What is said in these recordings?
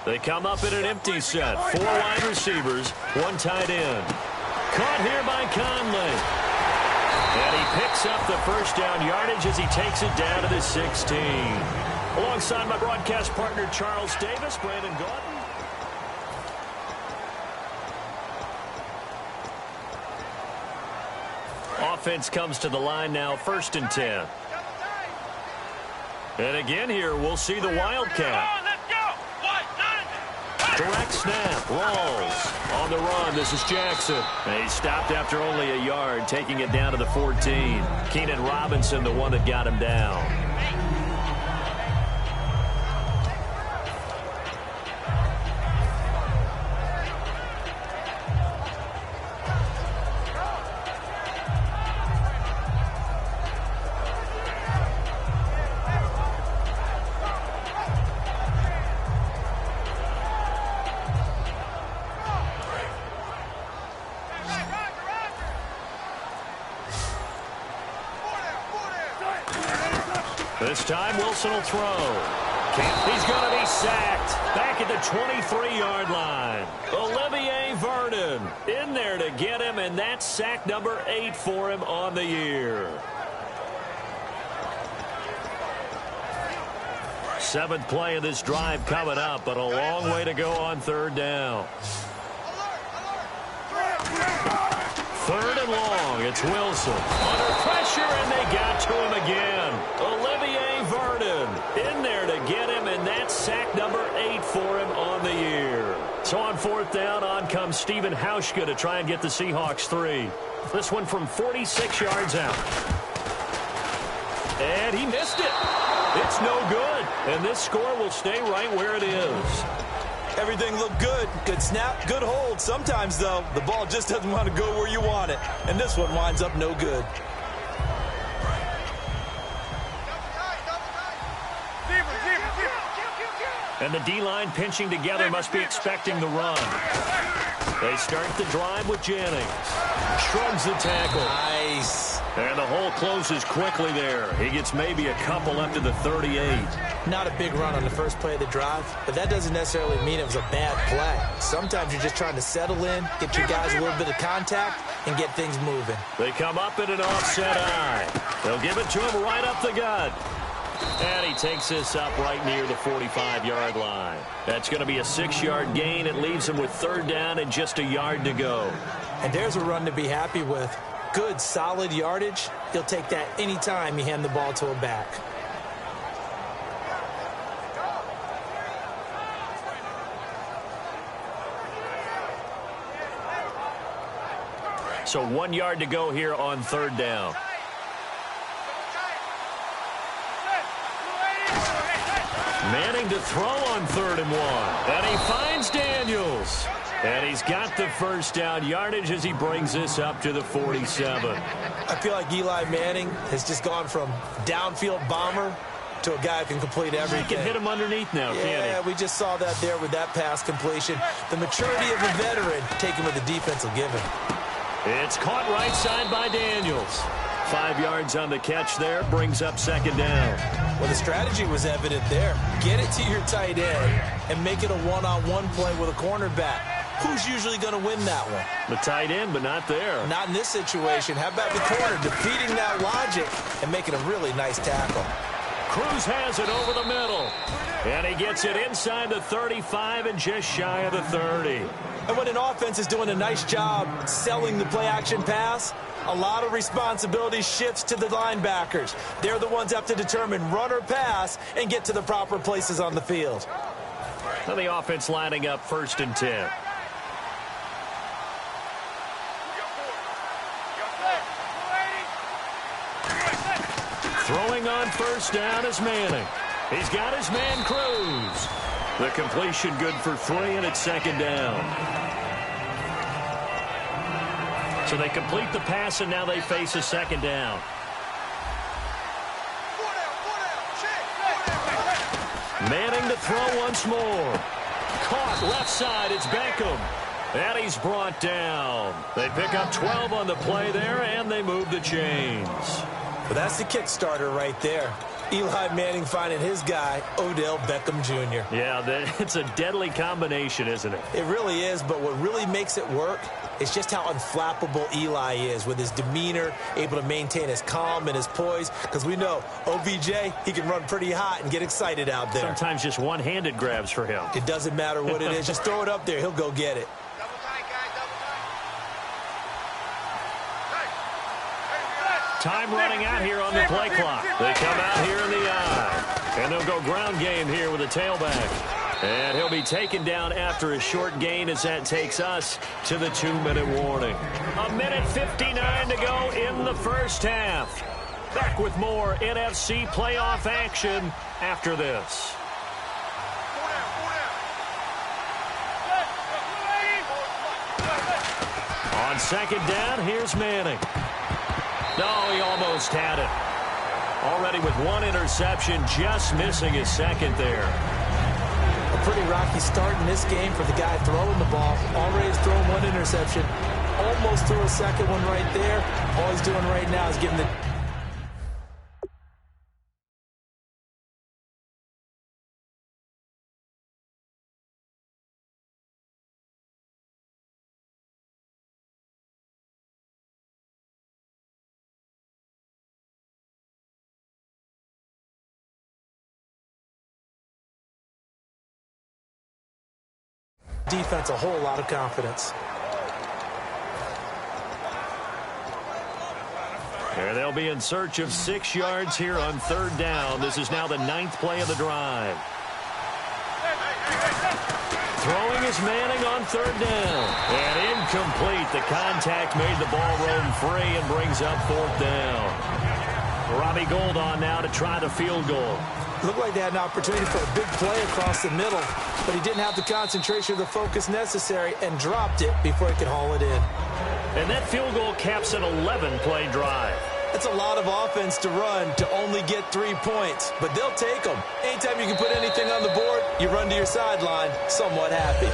They come up in an empty set. 4 wide receivers, 1 tight end. Caught here by Conley. And he picks up the first down yardage as he takes it down to the 16. Alongside my broadcast partner, Charles Davis, Brandon Gordon. Offense comes to the line now, 1st and 10. And again here, we'll see the Wildcat. Direct snap, Rawls on the run. This is Jackson. And he stopped after only a yard, taking it down to the 14. Keenan Robinson, the one that got him down. This time, Wilson will throw. He's going to be sacked. Back at the 23-yard line. Olivier Vernon in there to get him, and that's sack number 8 for him on the year. 7th play of this drive coming up, but a long way to go on 3rd down. 3rd and long. It's Wilson. Under pressure, and they got to him again. Olivier Vernon in there to get him, and that's sack number 8 for him on the year. So on 4th down, on comes Stephen Hauschka to try and get the Seahawks 3. This one from 46 yards out. And he missed it. It's no good. And this score will stay right where it is. Everything looked good. Good snap, good hold. Sometimes, though, the ball just doesn't want to go where you want it. And this one winds up no good. And the D-line pinching together must be expecting the run. They start the drive with Jennings. Shrugs the tackle. Nice. And the hole closes quickly there. He gets maybe a couple up to the 38. Not a big run on the first play of the drive, but that doesn't necessarily mean it was a bad play. Sometimes you're just trying to settle in, get your guys a little bit of contact, and get things moving. They come up in an offset eye. They'll give it to him right up the gut. And he takes this up right near the 45-yard line. That's going to be a 6-yard gain. It leaves him with 3rd down and just a yard to go. And there's a run to be happy with. Good, solid yardage. He'll take that anytime you hand the ball to a back. So 1 yard to go here on 3rd down. Manning to throw on 3rd and 1. And he finds Daniels. And he's got the first down yardage as he brings this up to the 47. I feel like Eli Manning has just gone from downfield bomber to a guy who can complete everything. He can hit him underneath now, can't he? Yeah, we just saw that there with that pass completion. The maturity of a veteran taken with the defense will give him. It's caught right side by Daniels. 5 yards on the catch there, brings up 2nd down. Well, the strategy was evident there. Get it to your tight end and make it a one-on-one play with a cornerback. Who's usually going to win that one? The tight end, but not there. Not in this situation. How about the corner defeating that logic and making a really nice tackle? Cruz has it over the middle. And he gets it inside the 35 and just shy of the 30. And when an offense is doing a nice job selling the play-action pass, a lot of responsibility shifts to the linebackers. They're the ones that have to determine run or pass and get to the proper places on the field. And the offense lining up 1st and 10. Throwing on 1st down is Manning. He's got his man Cruz. The completion good for 3, and it's 2nd down. So they complete the pass, and now they face a 2nd down. Manning to throw once more. Caught left side. It's Beckham. And he's brought down. They pick up 12 on the play there, and they move the chains. Well, that's the kick starter right there. Eli Manning finding his guy, Odell Beckham Jr. Yeah, it's a deadly combination, isn't it? It really is, but what really makes it work is just how unflappable Eli is with his demeanor, able to maintain his calm and his poise, because we know OBJ, he can run pretty hot and get excited out there. Sometimes just one-handed grabs for him. It doesn't matter what it is. Just throw it up there. He'll go get it. Time running out here on the play clock. They come out here in the eye. And they'll go ground game here with a tailback. And he'll be taken down after a short gain as that takes us to the 2-minute warning. 1:59 to go in the first half. Back with more NFC playoff action after this. On second down, here's Manning. No, he almost had it. Already with one interception, just missing his second there. A pretty rocky start in this game for the guy throwing the ball. Already has thrown one interception. Almost threw a second one right there. All he's doing right now is giving the... defense a whole lot of confidence. There they'll be in search of 6 yards here on third down. This is now the 9th play of the drive. Throwing is Manning on third down. And incomplete. The contact made the ball roam free and brings up fourth down. Robbie Gould on now to try the field goal. Looked like they had an opportunity for a big play across the middle, but he didn't have the concentration or the focus necessary and dropped it before he could haul it in. And that field goal caps an 11-play drive. That's a lot of offense to run to only get 3 points, but they'll take them. Anytime you can put anything on the board, you run to your sideline somewhat happy.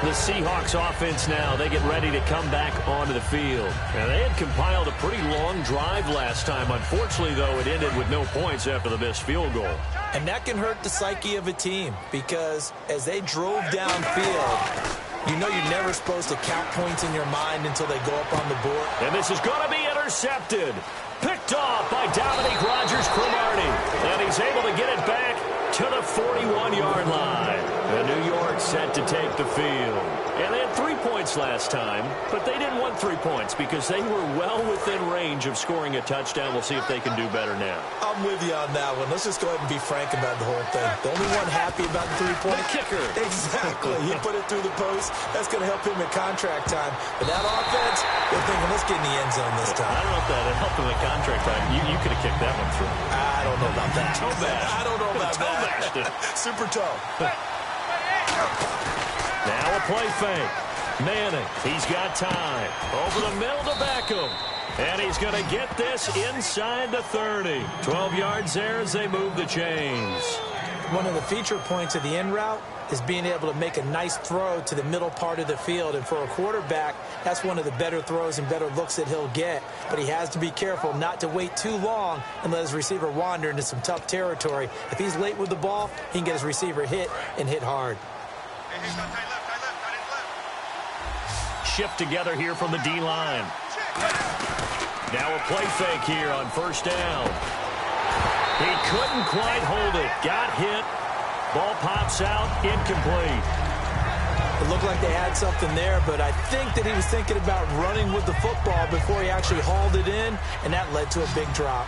The Seahawks offense now, they get ready to come back onto the field. Now, they had compiled a pretty long drive last time. Unfortunately, though, it ended with no points after the missed field goal. And that can hurt the psyche of a team because as they drove downfield, you know you're never supposed to count points in your mind until they go up on the board. And this is going to be intercepted. Picked off by Dominique Rodgers-Cromartie. And he's able to get it back to the 41-yard line. And New York set to take the field. And they had 3 points last time, but they didn't want 3 points because they were well within range of scoring a touchdown. We'll see if they can do better now. I'm with you on that one. Let's just go ahead and be frank about the whole thing. The only one happy about the 3-point kicker. Exactly. He put it through the post. That's going to help him in contract time. But that offense, they're thinking, let's get in the end zone this time. I don't know if that helped him in contract time. You could have kicked that one through. I don't know about that. Toe bash. I don't know about toe that. Bashed it. Super toe. Now a play fake. Manning, he's got time. Over the middle to Beckham. And he's going to get this inside the 30. 12 yards there as they move the chains. One of the feature points of the end route is being able to make a nice throw to the middle part of the field. And for a quarterback, that's one of the better throws and better looks that he'll get. But he has to be careful not to wait too long and let his receiver wander into some tough territory. If he's late with the ball, he can get his receiver hit and hit hard. Shift together here from the D-line. Now a play fake here on first down. He couldn't quite hold it. Got hit. Ball pops out. Incomplete. It looked like they had something there, but I think that he was thinking about running with the football before he actually hauled it in, and that led to a big drop.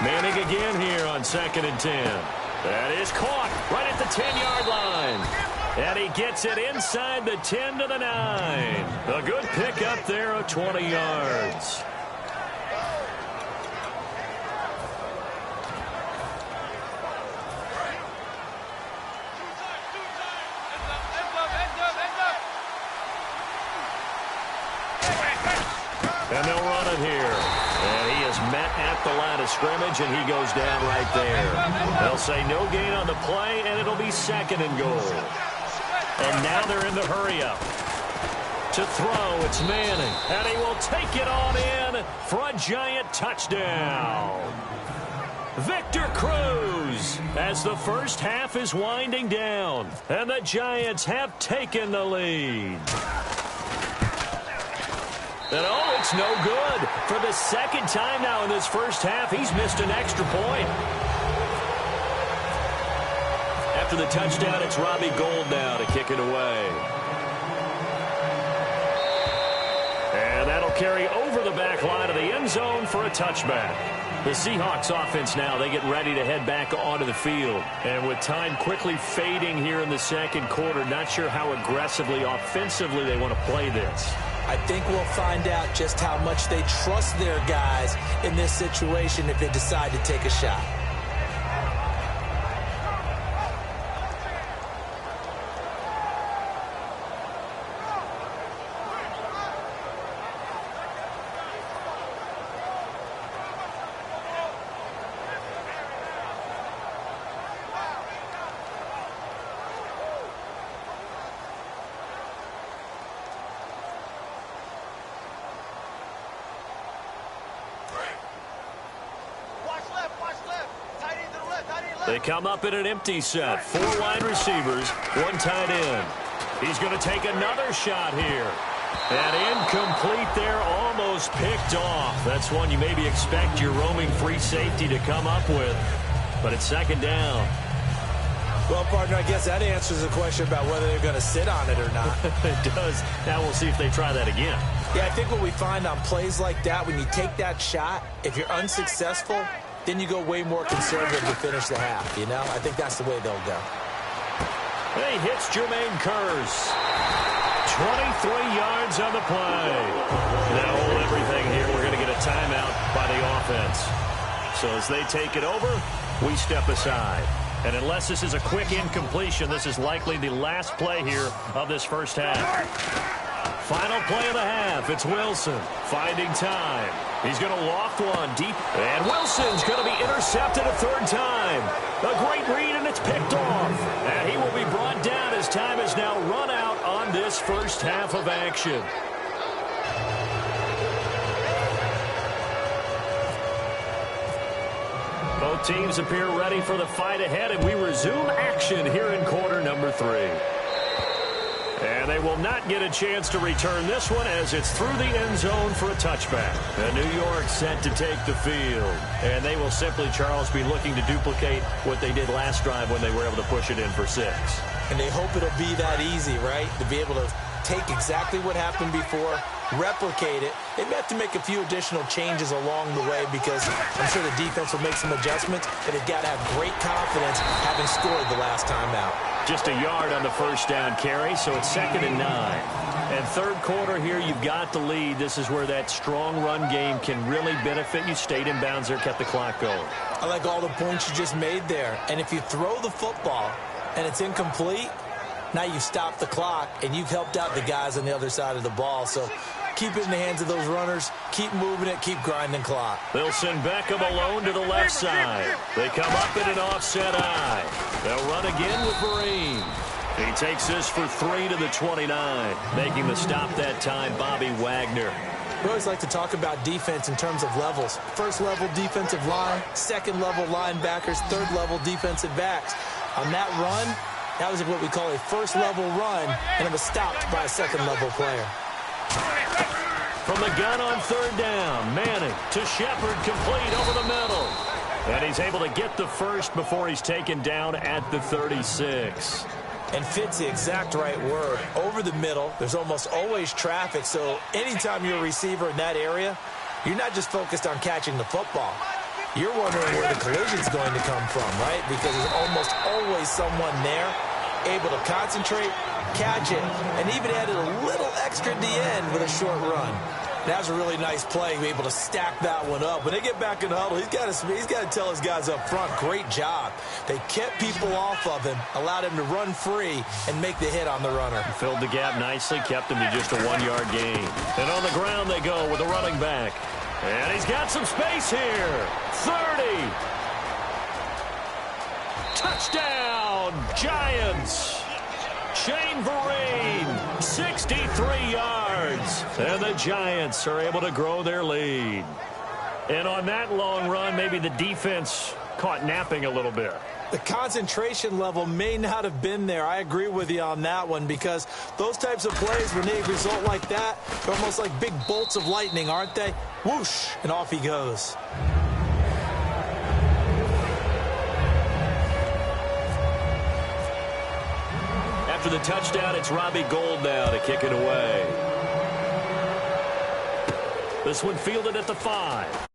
Manning again here on 2nd and 10. That is caught right at the 10-yard line. And he gets it inside the 10 to the 9. A good pick up there of 20 yards. And they'll run it here. And he is met at the line of scrimmage, and he goes down right there. They'll say no gain on the play, and it'll be 2nd and goal. And now they're in the hurry-up. To throw, it's Manning. And he will take it on in for a giant touchdown. Victor Cruz as the first half is winding down. And the Giants have taken the lead. And oh, it's no good. For the second time now in this first half, he's missed an extra point. After the touchdown, it's Robbie Gould now to kick it away. And that'll carry over the back line of the end zone for a touchback. The Seahawks offense now, they get ready to head back onto the field. And with time quickly fading here in the second quarter, not sure how aggressively, offensively they want to play this. I think we'll find out just how much they trust their guys in this situation if they decide to take a shot. They come up in an empty set. 4 wide receivers, 1 tight end. He's going to take another shot here. And incomplete there, almost picked off. That's one you maybe expect your roaming free safety to come up with. But it's second down. Well, partner, I guess that answers the question about whether they're going to sit on it or not. It does. Now we'll see if they try that again. Yeah, I think what we find on plays like that, when you take that shot, if you're unsuccessful, then you go way more conservative to finish the half, you know? I think that's the way they'll go. He hits Jermaine Kearse. 23 yards on the play. Now hold everything here. We're going to get a timeout by the offense. So as they take it over, we step aside. And unless this is a quick incompletion, this is likely the last play here of this first half. Final play of the half. It's Wilson finding time. He's going to loft one deep. And Wilson's going to be intercepted a third time. A great read, and it's picked off. And he will be brought down as time is now run out on this first half of action. Both teams appear ready for the fight ahead, and we resume action here in quarter number 3. And they will not get a chance to return this one as it's through the end zone for a touchback. And New York set to take the field. And they will simply, Charles, be looking to duplicate what they did last drive when they were able to push it in for 6. And they hope it'll be that easy, right? To be able to take exactly what happened before, replicate it. They may have to make a few additional changes along the way because I'm sure the defense will make some adjustments, and they've got to have great confidence having scored the last time out. Just a yard on the first down carry, so it's 2nd and 9. And third quarter here, you've got the lead. This is where that strong run game can really benefit you. Stayed in bounds there, kept the clock going. I like all the points you just made there. And if you throw the football and it's incomplete, now you've stopped the clock and you've helped out the guys on the other side of the ball. So keep it in the hands of those runners. Keep moving it. Keep grinding clock. They'll send Beckham alone to the left side. They come up in an offset eye. They'll run again with Marine. He takes this for 3 to the 29. Making the stop that time, Bobby Wagner. We always like to talk about defense in terms of levels. First level defensive line, second level linebackers, third level defensive backs. On that run, that was what we call a first level run, and it was stopped by a second level player. From the gun on third down, Manning to Shepard, complete over the middle. And he's able to get the first before he's taken down at the 36. And fit's the exact right word. Over the middle, there's almost always traffic, so anytime you're a receiver in that area, you're not just focused on catching the football. You're wondering where the collision's going to come from, right? Because there's almost always someone there able to concentrate, catch it, and even added a little extra at the end with a short run. That was a really nice play, be able to stack that one up. When they get back in the huddle, he's got to tell his guys up front, great job. They kept people off of him, allowed him to run free and make the hit on the runner. Filled the gap nicely, kept him to just a 1-yard gain. And on the ground they go with a running back. And he's got some space here. 30. Touchdown, Giants. Shane Vereen, 63 yards. And the Giants are able to grow their lead. And on that long run, maybe the defense caught napping a little bit. The concentration level may not have been there. I agree with you on that one, because those types of plays, when they result like that, they're almost like big bolts of lightning, aren't they? Whoosh, and off he goes. After the touchdown, it's Robbie Gould now to kick it away. This one fielded at the 5.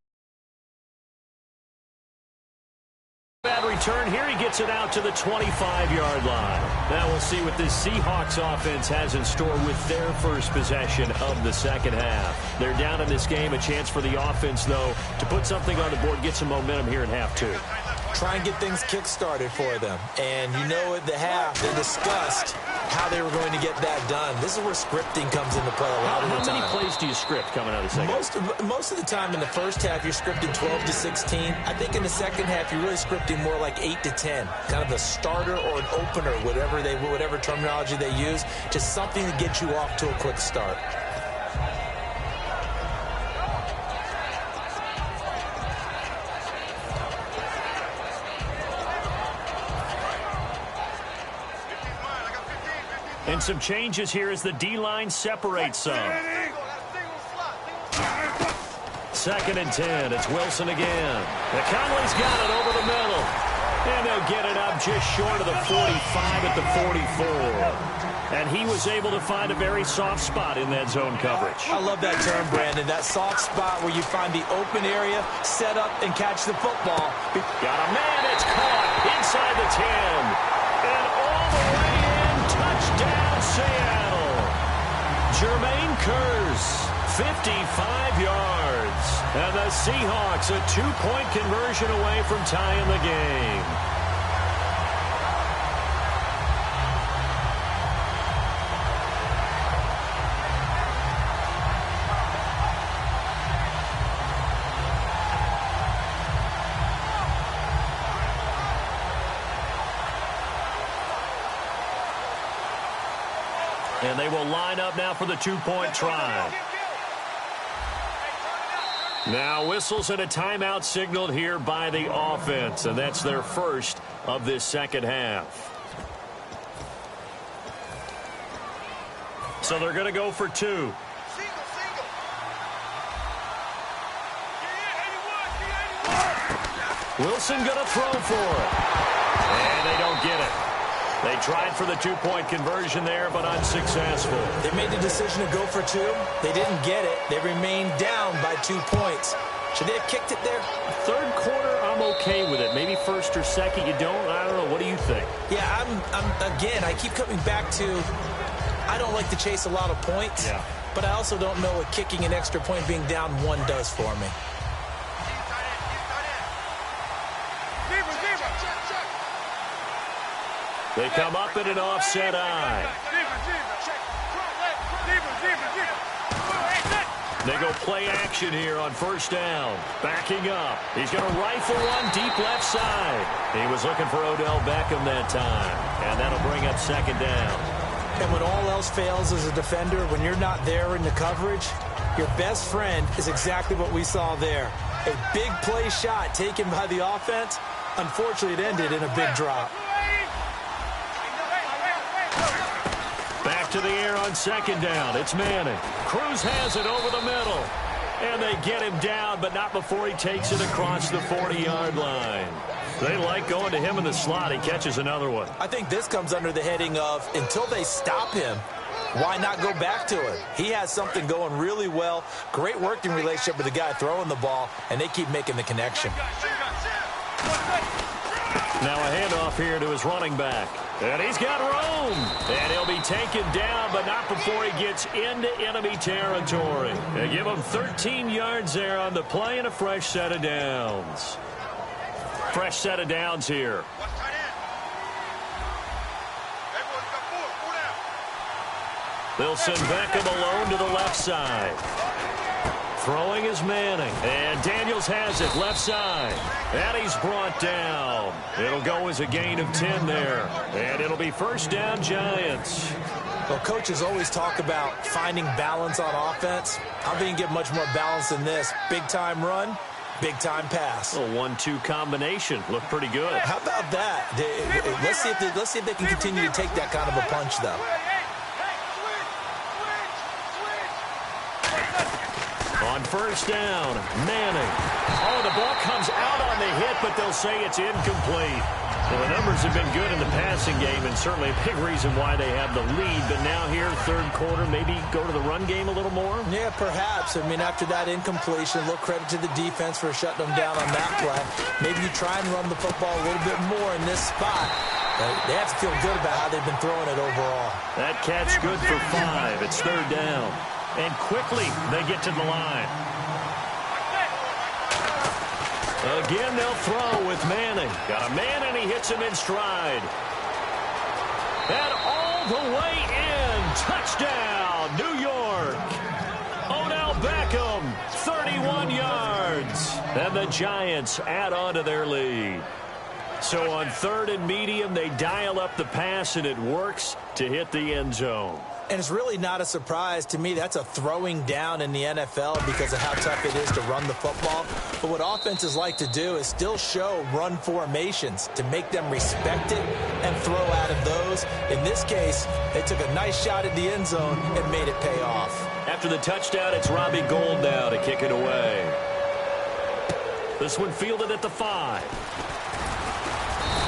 Bad return here. He gets it out to the 25-yard line. Now we'll see what this Seahawks offense has in store with their first possession of the second half. They're down in this game. A chance for the offense, though, to put something on the board, get some momentum here in half 2. Try and get things kick-started for them. And you know at the half, they discussed how they were going to get that done. This is where scripting comes into play a lot of the time. How many plays do you script coming out of the second? Most of the time in the first half, you're scripting 12 to 16. I think in the second half, you're really scripting more like 8 to 10. Kind of a starter or an opener, whatever terminology they use. Just something to get you off to a quick start. And some changes here as the D-line separates some. 2nd and 10. It's Wilson again. Conley's got it over the middle. And they'll get it up just short of the 45 at the 44. And he was able to find a very soft spot in that zone coverage. I love that term, Brandon. That soft spot where you find the open area, set up, and catch the football. Got a man. It's caught inside the 10. And all the way in. Touchdown, Seattle. Jermaine Kearse, 55 yards. And the Seahawks a 2-point conversion away from tying the game. And they will line up now for the 2-point try. Now whistles and a timeout signaled here by the offense, and that's their first of this second half. So they're going to go for 2. Wilson going to throw for it. And they don't get it. They tried for the 2-point conversion there, but unsuccessful. They made the decision to go for 2. They didn't get it. They remained down by 2 points. Should they have kicked it there? Third quarter, I'm okay with it. Maybe first or second, you don't. I don't know. What do you think? Yeah, again, I keep coming back to, I don't like to chase a lot of points, but I also don't know what kicking an extra point being down 1 does for me. They come up in an offset eye. They go play action here on first down. Backing up. He's going to rifle one deep left side. He was looking for Odell Beckham that time. And that'll bring up second down. And when all else fails as a defender, when you're not there in the coverage, your best friend is exactly what we saw there. A big play shot taken by the offense. Unfortunately, it ended in a big drop. Back to the air on second down. It's Manning. Cruz has it over the middle. And they get him down, but not before he takes it across the 40-yard line. They like going to him in the slot. He catches another one. I think this comes under the heading of, until they stop him, why not go back to it? He has something going really well. Great working relationship with the guy throwing the ball, and they keep making the connection. Now a handoff here to his running back. And he's got room. And he'll be taken down, but not before he gets into enemy territory. They give him 13 yards there on the play and a fresh set of downs. Fresh set of downs here. They'll send Beckham alone to the left side. Throwing is Manning. And Daniels has it left side. And he's brought down. It'll go as a gain of 10 there. And it'll be first down, Giants. Well, coaches always talk about finding balance on offense. I think you get much more balance than this. Big-time run, big-time pass. A 1-2 combination. Looked pretty good. How about that? Let's see if they can continue to take that kind of a punch, though. On first down, Manning. Oh, the ball comes out on the hit, but they'll say it's incomplete. Well, the numbers have been good in the passing game, and certainly a big reason why they have the lead. But now here, third quarter, maybe go to the run game a little more? Yeah, perhaps. I mean, after that incompletion, a little credit to the defense for shutting them down on that play. Maybe you try and run the football a little bit more in this spot. They have to feel good about how they've been throwing it overall. That catch good for 5. It's third down. And quickly, they get to the line. Again, they'll throw with Manning. Got a man, and he hits him in stride. And all the way in. Touchdown, New York. Odell Beckham, 31 yards. And the Giants add on to their lead. So on third and medium, they dial up the pass, and it works to hit the end zone. And it's really not a surprise to me. That's a throwing down in the NFL because of how tough it is to run the football. But what offenses like to do is still show run formations to make them respect it and throw out of those. In this case, they took a nice shot at the end zone and made it pay off. After the touchdown, it's Robbie Gould now to kick it away. This one fielded at the 5.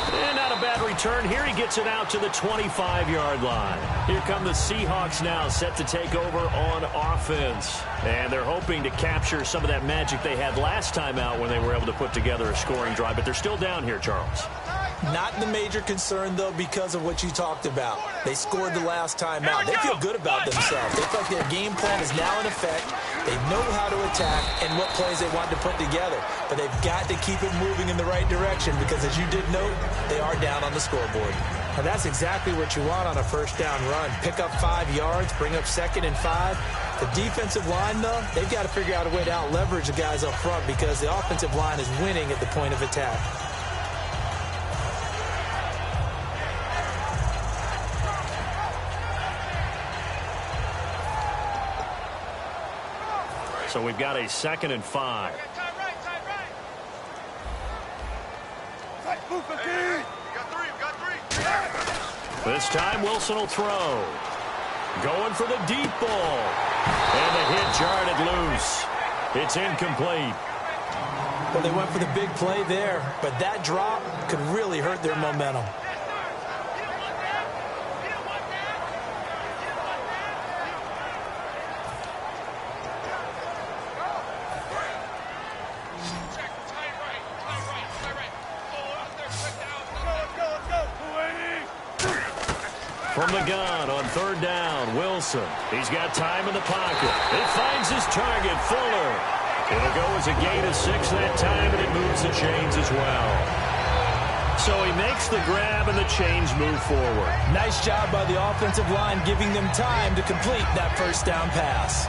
And not a bad return. Here he gets it out to the 25-yard line. Here come the Seahawks now, set to take over on offense. And they're hoping to capture some of that magic they had last time out when they were able to put together a scoring drive. But they're still down here, Charles. Not the major concern, though, because of what you talked about. They scored the last time out. They feel good about themselves. They feel like their game plan is now in effect. They know how to attack and what plays they want to put together. But they've got to keep it moving in the right direction because, as you did note, they are down on the scoreboard. And that's exactly what you want on a first down run. Pick up 5 yards, bring up 2nd and 5. The defensive line, though, they've got to figure out a way to out-leverage the guys up front because the offensive line is winning at the point of attack. So we've got a 2nd and 5. This time Wilson will throw. Going for the deep ball. And the hit jarred it loose. It's incomplete. Well, they went for the big play there, but that drop could really hurt their momentum. From the gun on third down, Wilson. He's got time in the pocket. It finds his target, Fuller. It'll go as a gain of 6 that time, and it moves the chains as well. So he makes the grab, and the chains move forward. Nice job by the offensive line, giving them time to complete that first down pass.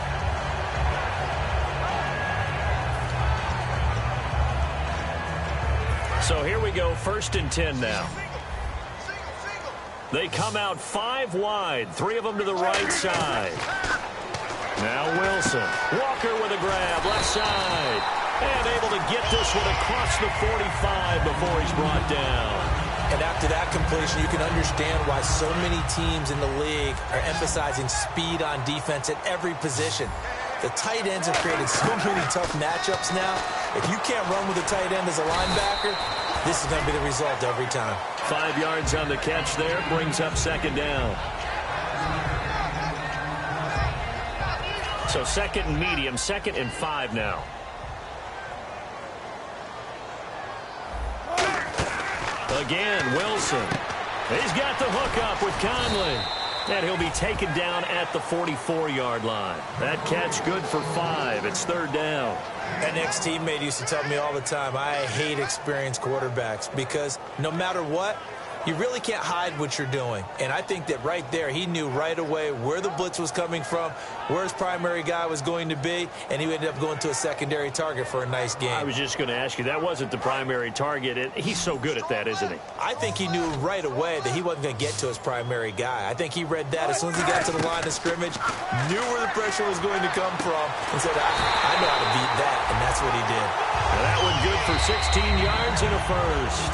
So here we go, 1st and 10 now. They come out 5 wide, 3 of them to the right side. Now Wilson. Walker with a grab, left side. And able to get this one across the 45 before he's brought down. And after that completion, you can understand why so many teams in the league are emphasizing speed on defense at every position. The tight ends have created so many tough matchups now. If you can't run with a tight end as a linebacker, this is going to be the result every time. 5 yards on the catch there, brings up 2nd down. So 2nd and medium, 2nd and 5 now. Again, Wilson. He's got the hook up with Conley. And he'll be taken down at the 44-yard line. That catch good for 5. It's 3rd down. An ex-teammate used to tell me all the time, I hate experienced quarterbacks because no matter what, you really can't hide what you're doing. And I think that right there, he knew right away where the blitz was coming from, where his primary guy was going to be, and he ended up going to a secondary target for a nice game. I was just going to ask you, that wasn't the primary target. He's so good at that, isn't he? I think he knew right away that he wasn't going to get to his primary guy. I think he read that as soon as he got to the line of scrimmage, knew where the pressure was going to come from, and said, I know how to beat that, and that's what he did. Well, that one good for 16 yards and a first.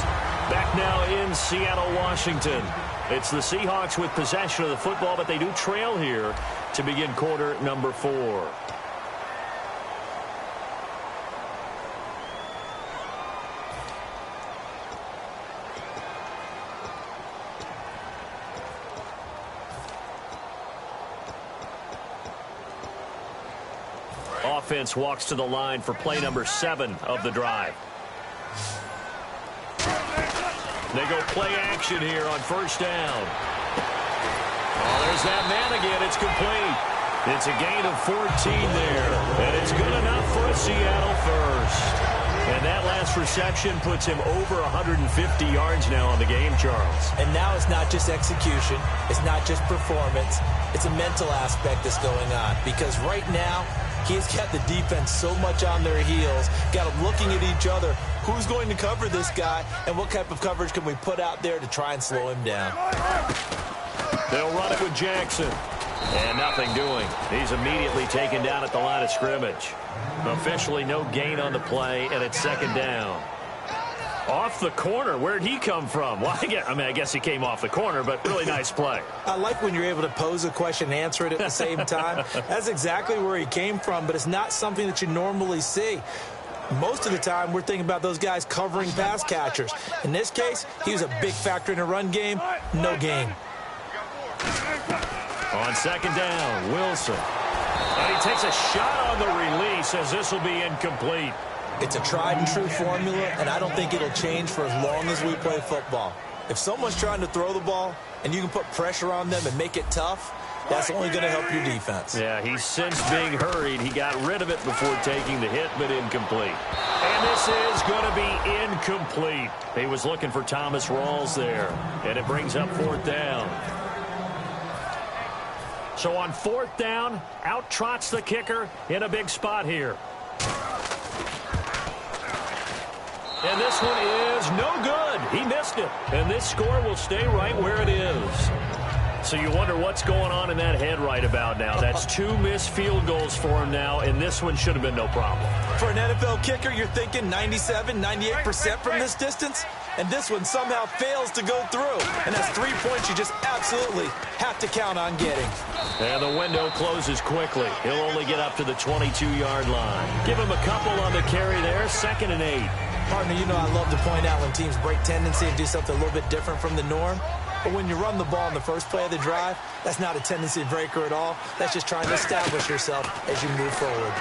Back now in Seattle, Washington. It's the Seahawks with possession of the football, but they do trail here to begin quarter number 4. Offense walks to the line for play number 7 of the drive. They go play action here on first down. Oh, there's that man again. It's complete. It's a gain of 14 there. And it's good enough for a Seattle first. And that last reception puts him over 150 yards now on the game, Charles. And now it's not just execution. It's not just performance. It's a mental aspect that's going on. Because right now, he's got the defense so much on their heels, got them looking at each other. Who's going to cover this guy, and what type of coverage can we put out there to try and slow him down? They'll run it with Jackson. And nothing doing. He's immediately taken down at the line of scrimmage. Officially no gain on the play, and it's second down. Off the corner. Where'd he come from? Well, I guess he came off the corner, but really nice play. I like when you're able to pose a question and answer it at the same time. That's exactly where he came from, but it's not something that you normally see. Most of the time, we're thinking about those guys covering pass catchers. In this case, he was a big factor in the run game. No gain. On second down, Wilson. And he takes a shot on the release as this will be incomplete. It's a tried and true formula, and I don't think it'll change for as long as we play football. If someone's trying to throw the ball and you can put pressure on them and make it tough, that's only going to help your defense. Yeah, he's since being hurried. He got rid of it before taking the hit, but incomplete. And this is going to be incomplete. He was looking for Thomas Rawls there, and it brings up fourth down. So on fourth down, out trots the kicker in a big spot here. And this one is no good. He missed it. And this score will stay right where it is. So you wonder what's going on in that head right about now. That's 2 missed field goals for him now, and this one should have been no problem. For an NFL kicker, you're thinking 97, 98% from this distance, and this one somehow fails to go through. And that's 3 points you just absolutely have to count on getting. And the window closes quickly. He'll only get up to the 22-yard line. Give him a couple on the carry there, 2nd and 8. Partner, you know I love to point out when teams break tendency and do something a little bit different from the norm. But when you run the ball in the first play of the drive, that's not a tendency breaker at all. That's just trying to establish yourself as you move forward.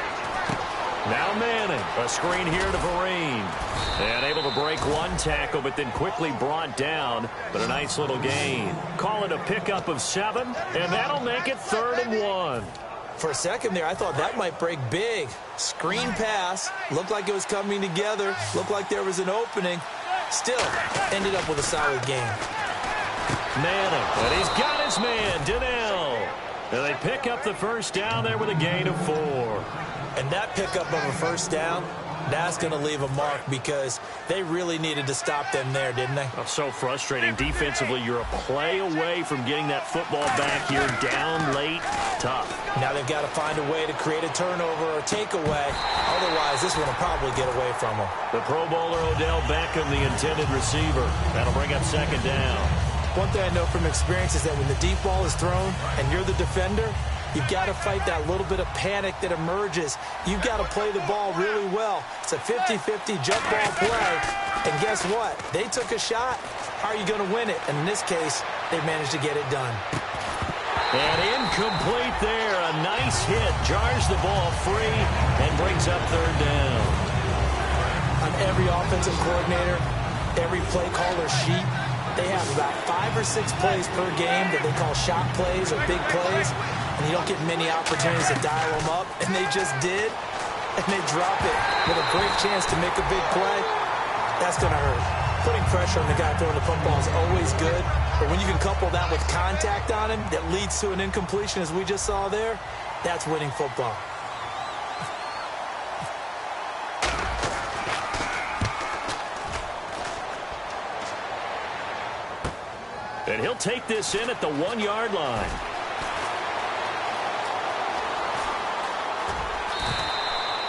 Now Manning, a screen here to Vereen. And able to break one tackle, but then quickly brought down. But a nice little gain. Call it a pickup of 7, and that'll make it 3rd and 1. For a second there, I thought that might break big. Screen pass, looked like it was coming together, looked like there was an opening. Still, ended up with a solid game. Manning, and he's got his man, Donnell. And they pick up the first down there with a gain of 4. And that pickup of a first down, that's going to leave a mark because they really needed to stop them there, didn't they? Oh, so frustrating. Defensively, you're a play away from getting that football back here down late. Tough. Now they've got to find a way to create a turnover or takeaway. Otherwise, this one will probably get away from them. The Pro Bowler Odell Beckham, the intended receiver. That'll bring up 2nd down. One thing I know from experience is that when the deep ball is thrown and you're the defender, you've got to fight that little bit of panic that emerges. You've got to play the ball really well. It's a 50-50 jump ball play. And guess what? They took a shot. How are you going to win it? And in this case, they managed to get it done. And incomplete there. A nice hit. Jars the ball free and brings up 3rd down. On every offensive coordinator, every play caller sheet, they have about 5 or 6 plays per game that they call shot plays or big plays. And you don't get many opportunities to dial them up. And they just did. And they drop it with a great chance to make a big play. That's going to hurt. putting pressure on the guy throwing the football is always good, but when you can couple that with contact on him that leads to an incompletion, as we just saw there, that's winning football. And he'll take this in at the 1-yard line.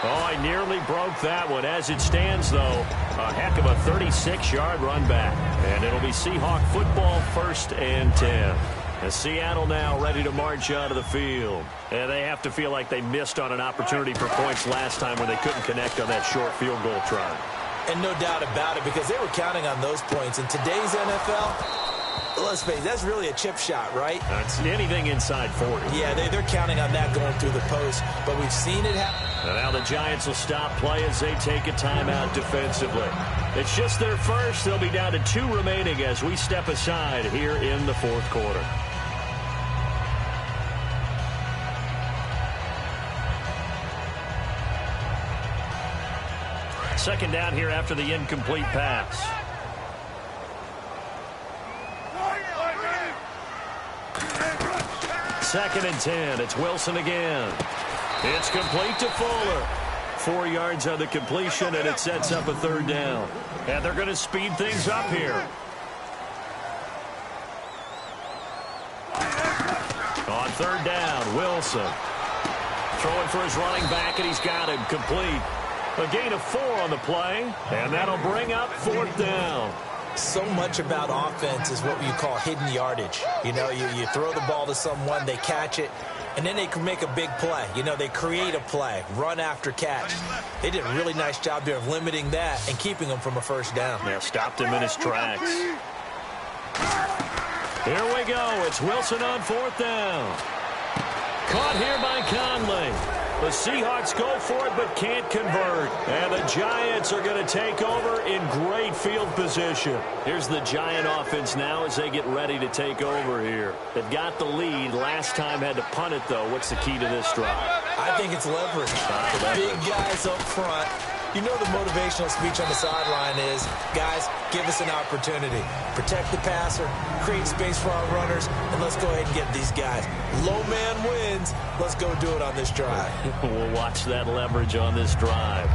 Oh, I nearly broke that one. As it stands, though, a heck of a 36-yard run back. And it'll be Seahawk football, 1st and 10. And Seattle now ready to march out of the field. And they have to feel like they missed on an opportunity for points last time when they couldn't connect on that short field goal try. And no doubt about it, because they were counting on those points. In today's NFL, let's face it, that's really a chip shot, right? It's anything inside 40. Yeah, they're counting on that going through the post, but we've seen it happen. And now the Giants will stop play as they take a timeout defensively. It's just their first. They'll be down to 2 remaining as we step aside here in the 4th quarter. Second down here after the incomplete pass. Second and 10. It's Wilson again. It's complete to Fuller. 4 yards on the completion, and it sets up a 3rd down. And they're going to speed things up here. On 3rd down, Wilson. Throwing for his running back, and he's got him complete. A gain of 4 on the play, and that'll bring up 4th down. So much about offense is what you call hidden yardage. You know, you throw the ball to someone, they catch it, and then they can make a big play. You know, they create a play, run after catch. They did a really nice job there of limiting that and keeping him from a 1st down. Yeah, stopped him in his tracks. Here we go. It's Wilson on 4th down. Caught here by Conley. The Seahawks go for it but can't convert. And the Giants are going to take over in great field position. Here's the Giant offense now as they get ready to take over here. They've got the lead. Last time had to punt it, though. What's the key to this drive? I think it's leverage. Big guys up front. You know the motivational speech on the sideline is, guys, give us an opportunity. Protect the passer, create space for our runners, and let's go ahead and get these guys. Low man wins. Let's go do it on this drive. We'll watch that leverage on this drive.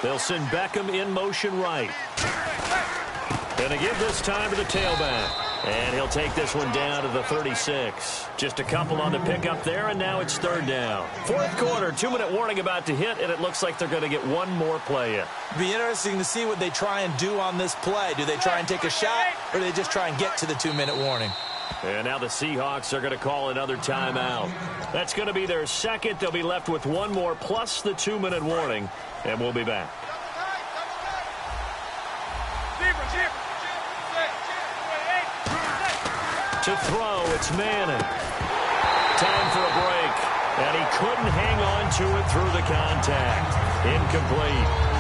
They'll send Beckham in motion right. Gonna give this time to the tailback. And he'll take this one down to the 36. Just a couple on the pickup there, and now it's 3rd down. 4th quarter, 2-minute warning about to hit, and it looks like they're going to get one more play in. Be interesting to see what they try and do on this play. Do they try and take a shot, or do they just try and get to the 2-minute warning? And now the Seahawks are going to call another timeout. That's going to be their second. They'll be left with one more plus the 2-minute warning, and we'll be back. To throw, it's Manning. Time for a break. And he couldn't hang on to it through the contact. Incomplete.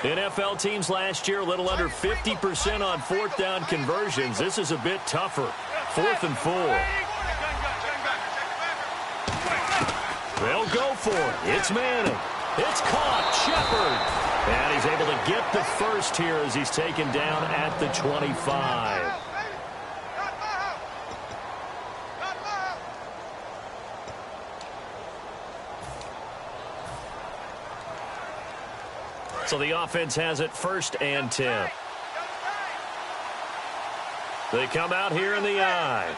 NFL teams last year a little under 50% on 4th down conversions. This is a bit tougher. 4th and 4. They'll go for it. It's Manning. It's caught. Shepard. And he's able to get the first here as he's taken down at the 25. So the offense has it 1st and 10. They come out here in the I.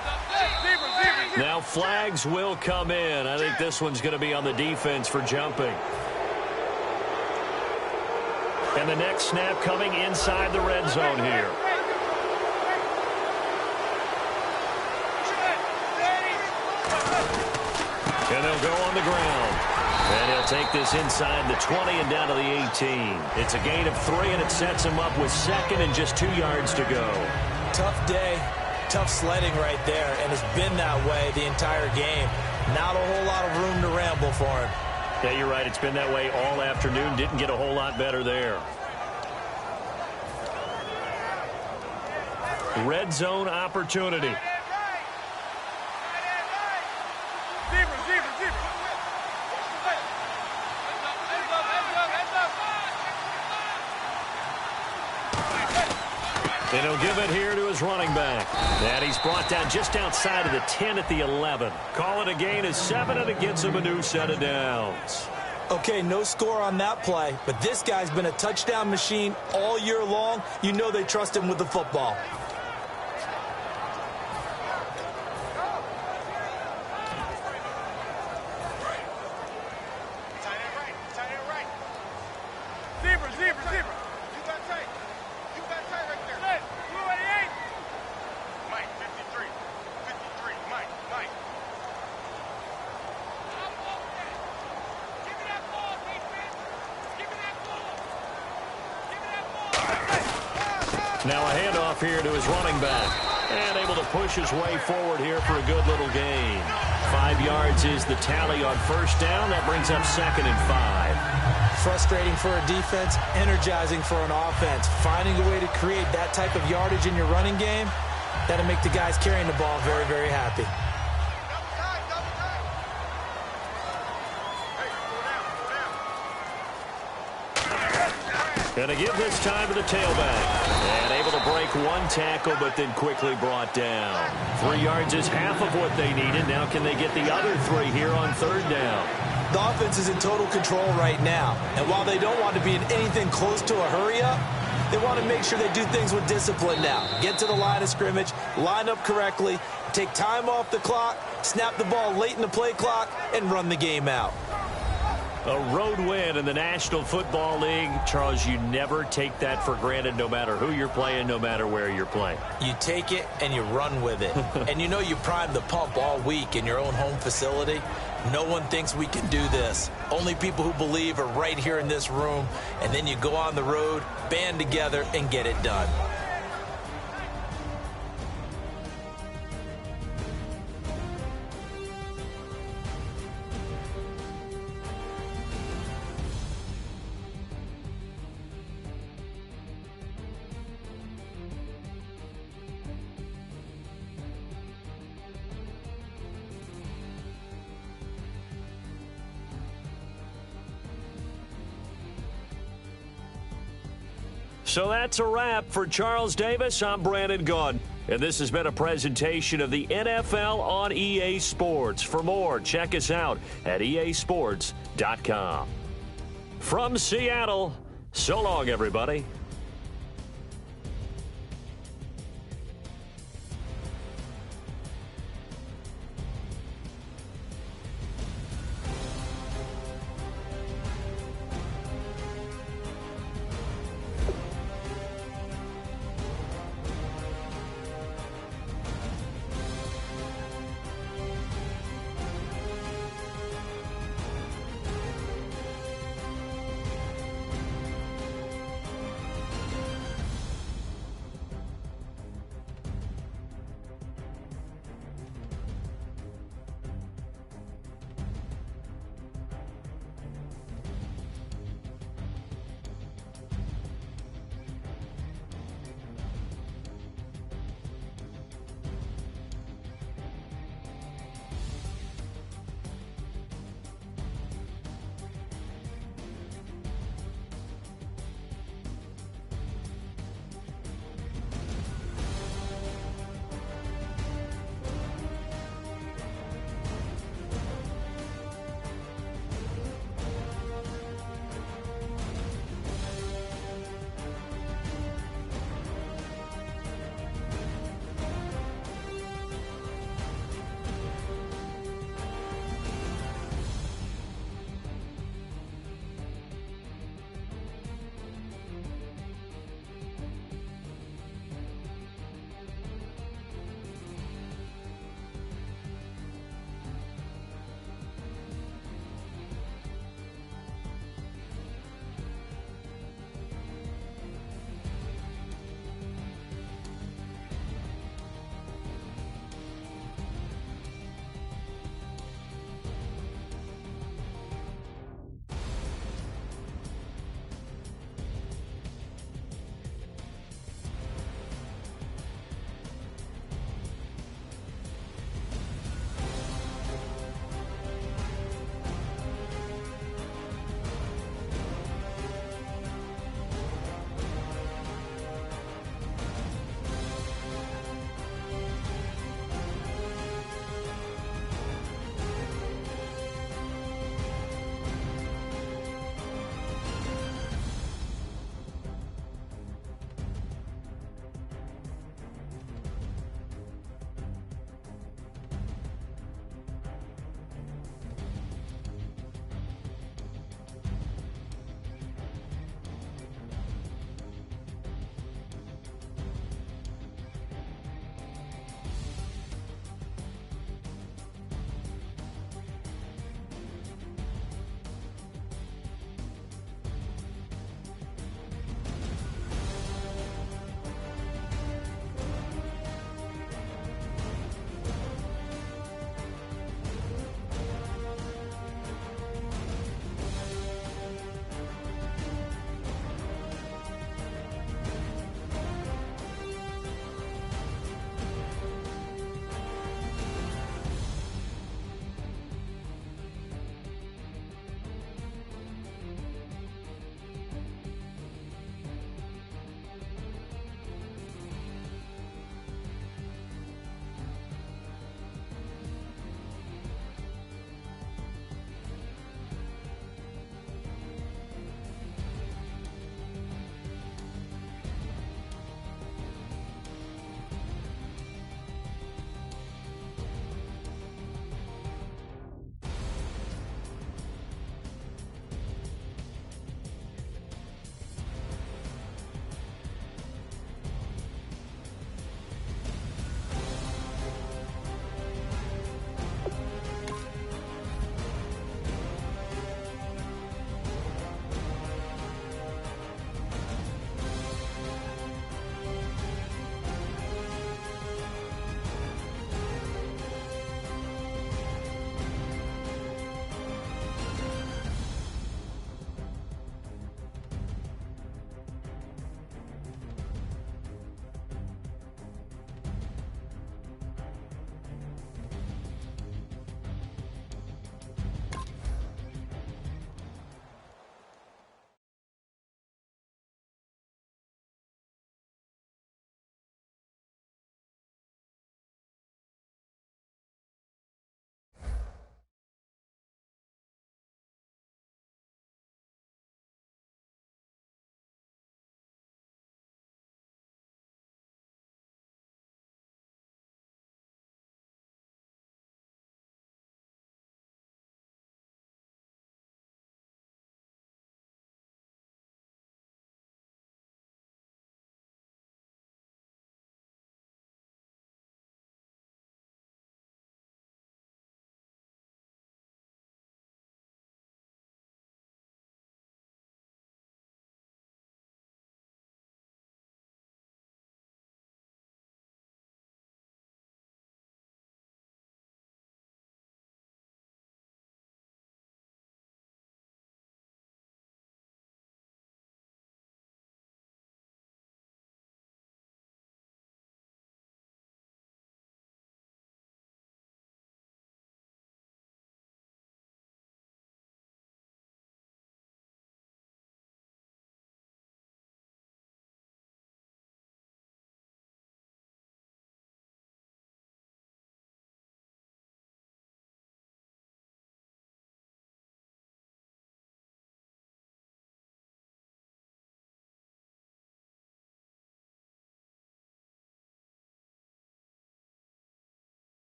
Now flags will come in. I think this one's going to be on the defense for jumping. And the next snap coming inside the red zone here. And they'll go on the ground. And he'll take this inside the 20 and down to the 18. It's a gain of 3, and it sets him up with 2nd and just 2 yards to go. Tough day, tough sledding right there, and it's been that way the entire game. Not a whole lot of room to ramble for him. Yeah, you're right. It's been that way all afternoon. Didn't get a whole lot better there. Red zone opportunity. And he'll give it here to his running back. And he's brought down just outside of the 10 at the 11. Call it a gain of 7, and it gets him a new set of downs. Okay, no score on that play, but this guy's been a touchdown machine all year long. You know they trust him with the football. Now a handoff here to his running back. And able to push his way forward here for a good little gain. 5 yards is the tally on 1st down. That brings up 2nd and 5. Frustrating for a defense, energizing for an offense. Finding a way to create that type of yardage in your running game, that'll make the guys carrying the ball very, very happy. Going to give this time to the tailback. And able to break 1 tackle, but then quickly brought down. 3 yards is half of what they needed. Now can they get the other 3 here on 3rd down? The offense is in total control right now. And while they don't want to be in anything close to a hurry-up, they want to make sure they do things with discipline now. Get to the line of scrimmage, line up correctly, take time off the clock, snap the ball late in the play clock, and run the game out. A road win in the National Football League. Charles, you never take that for granted no matter who you're playing, no matter where you're playing. You take it and you run with it. And you know you primed the pump all week in your own home facility. No one thinks we can do this. Only people who believe are right here in this room. And then you go on the road, band together, and get it done. So that's a wrap for Charles Davis. I'm Brandon Gaudin. And this has been a presentation of the NFL on EA Sports. For more, check us out at easports.com. From Seattle, so long, everybody.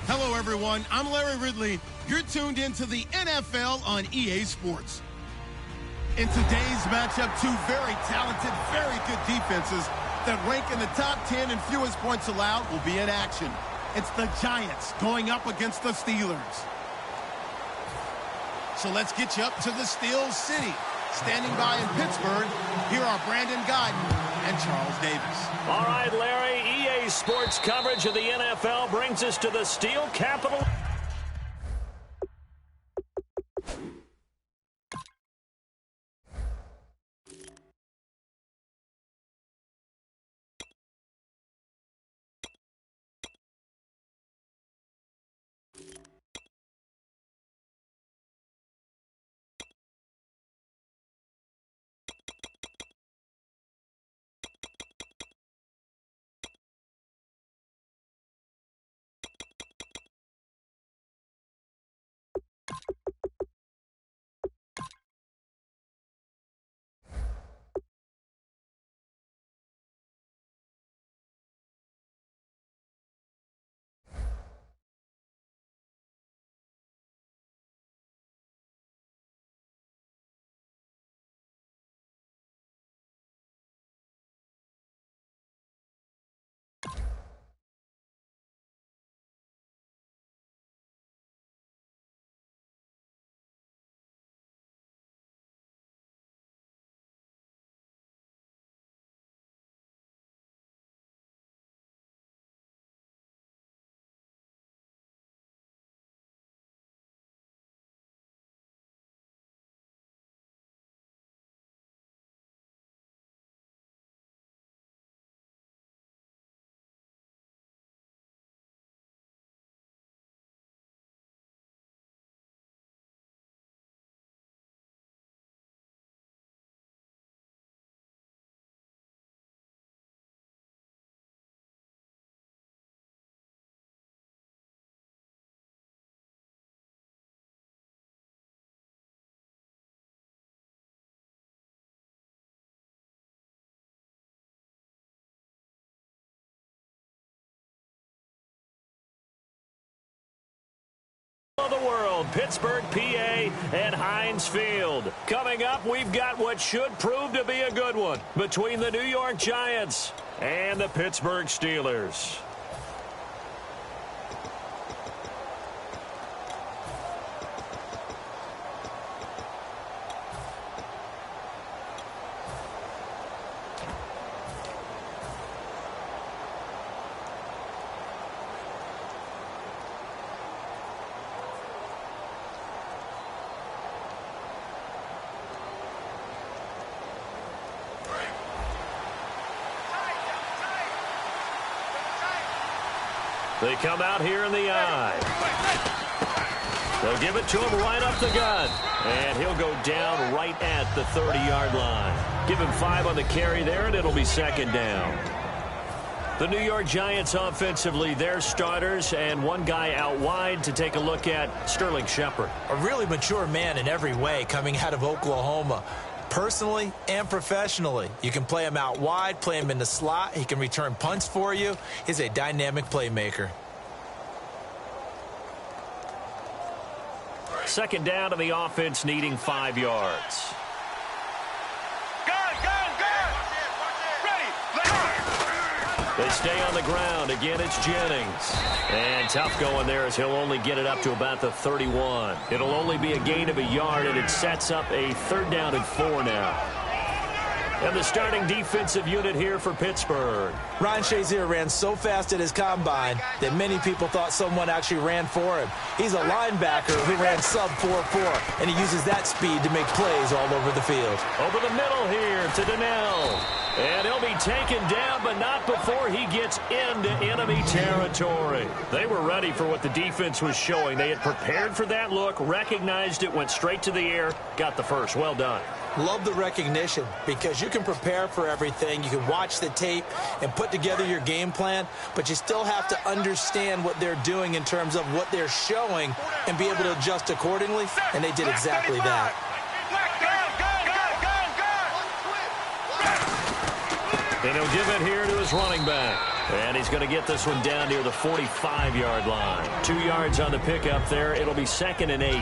Hello, everyone. I'm Larry Ridley. You're tuned into the NFL on EA Sports. In today's matchup, two very talented, very good defenses that rank in the top 10 in fewest points allowed will be in action. It's the Giants going up against the Steelers. So let's get you up to the Steel City. Standing by in Pittsburgh, here are Brandon Guyton and Charles Davis. All right, Larry, EA Sports coverage of the NFL brings us to the Steel Capital. Of the world, Pittsburgh, PA, and Heinz Field. Coming up, we've got what should prove to be a good one between the New York Giants and the Pittsburgh Steelers. They come out here in the eye. They'll give it to him right up the gut. And he'll go down right at the 30-yard line. Give him 5 on the carry there, and it'll be second down. The New York Giants offensively, their starters, and one guy out wide to take a look at, Sterling Shepard. A really mature man in every way coming out of Oklahoma. Personally and professionally, you can play him out wide, play him in the slot. He can return punts for you. He's a dynamic playmaker. Second down to the offense, needing 5 yards. They stay on the ground. Again, it's Jennings. And tough going there as he'll only get it up to about the 31. It'll only be a gain of a yard, and it sets up a 3rd down and 4 now. And the starting defensive unit here for Pittsburgh. Ryan Shazier ran so fast at his combine that many people thought someone actually ran for him. He's a linebacker who ran sub 4.4, and he uses that speed to make plays all over the field. Over the middle here to Donnell. And he'll be taken down, but not before he gets into enemy territory. They were ready for what the defense was showing. They had prepared for that look, recognized it, went straight to the air, got the first. Well done. Love the recognition because you can prepare for everything. You can watch the tape and put together your game plan, but you still have to understand what they're doing in terms of what they're showing and be able to adjust accordingly, and they did exactly that. And he'll give it here to his running back. And he's going to get this one down near the 45-yard line. 2 yards on the pickup there. It'll be 2nd and 8.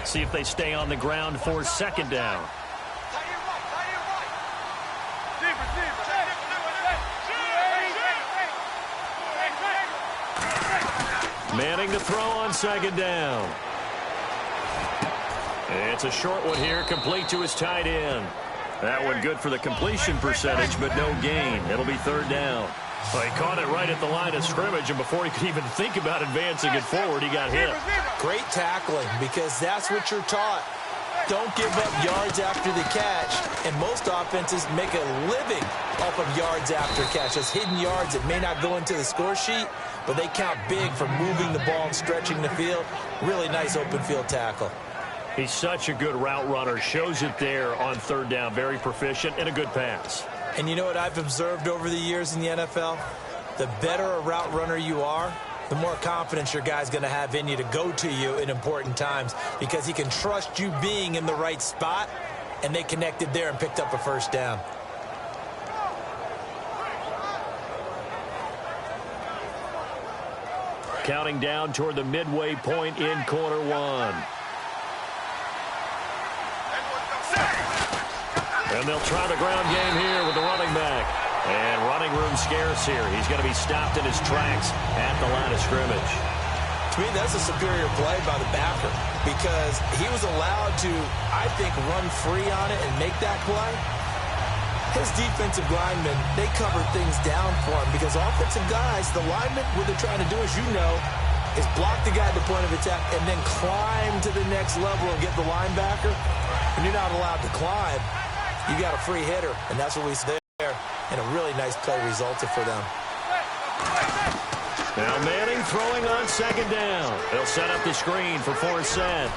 See if they stay on the ground for 2nd down. Manning to throw on 2nd down. It's a short one here, complete to his tight end. That one good for the completion percentage, but no gain. It'll be 3rd down. Well, he caught it right at the line of scrimmage, and before he could even think about advancing it forward, he got hit. Great tackling, because that's what you're taught. Don't give up yards after the catch, and most offenses make a living off of yards after catch. Those hidden yards that may not go into the score sheet, but they count big for moving the ball and stretching the field. Really nice open field tackle. He's such a good route runner. Shows it there on 3rd down. Very proficient and a good pass. And you know what I've observed over the years in the NFL? The better a route runner you are, the more confidence your guy's going to have in you to go to you in important times because he can trust you being in the right spot, and they connected there and picked up a 1st down. Counting down toward the midway point in quarter 1. And they'll try the ground game here with the running back. And running room scarce here. He's going to be stopped in his tracks at the line of scrimmage. To me, that's a superior play by the backer because he was allowed to, I think, run free on it and make that play. His defensive linemen, they covered things down for him because offensive guys, the linemen, what they're trying to do, as you know, is block the guy at the point of attack and then climb to the next level and get the linebacker. When you're not allowed to climb, you got a free hitter, and that's what we see there. And a really nice play resulted for them. Now Manning throwing on 2nd down. They'll set up the screen for Forsett.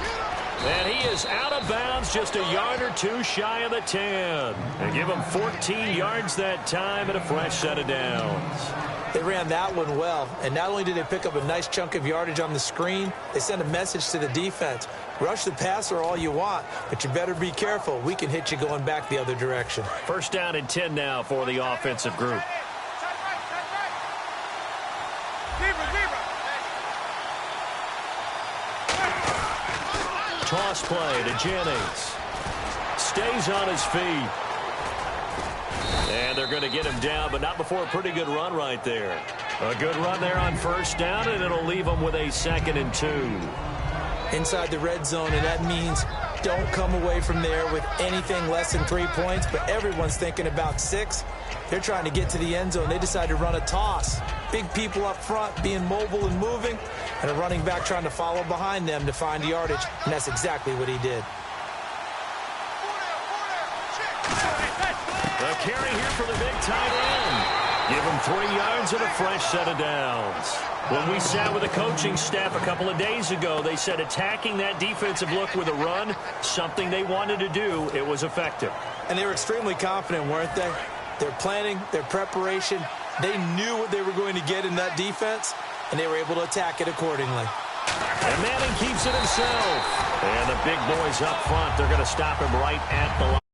And he is out of bounds, just a yard or 2 shy of the 10. And give him 14 yards that time and a fresh set of downs. They ran that one well, and not only did they pick up a nice chunk of yardage on the screen, they sent a message to the defense. Rush the passer all you want, but you better be careful. We can hit you going back the other direction. 1st down and 10 now for the offensive group. Toss play to Jennings. Stays on his feet. And they're going to get him down, but not before a pretty good run right there. A good run there on 1st down, and it'll leave them with a 2nd and 2. inside the red zone, and that means don't come away from there with anything less than 3 points, but everyone's thinking about 6. They're trying to get to the end zone. They decide to run a toss. Big people up front being mobile and moving, and a running back trying to follow behind them to find yardage, and that's exactly what he did. The carry here for the big tight end. Give him 3 yards and a fresh set of downs. When we sat with the coaching staff a couple of days ago, they said attacking that defensive look with a run, something they wanted to do, it was effective. And they were extremely confident, weren't they? Their planning, their preparation, they knew what they were going to get in that defense, and they were able to attack it accordingly. And Manning keeps it himself. And the big boys up front, they're going to stop him right at the line.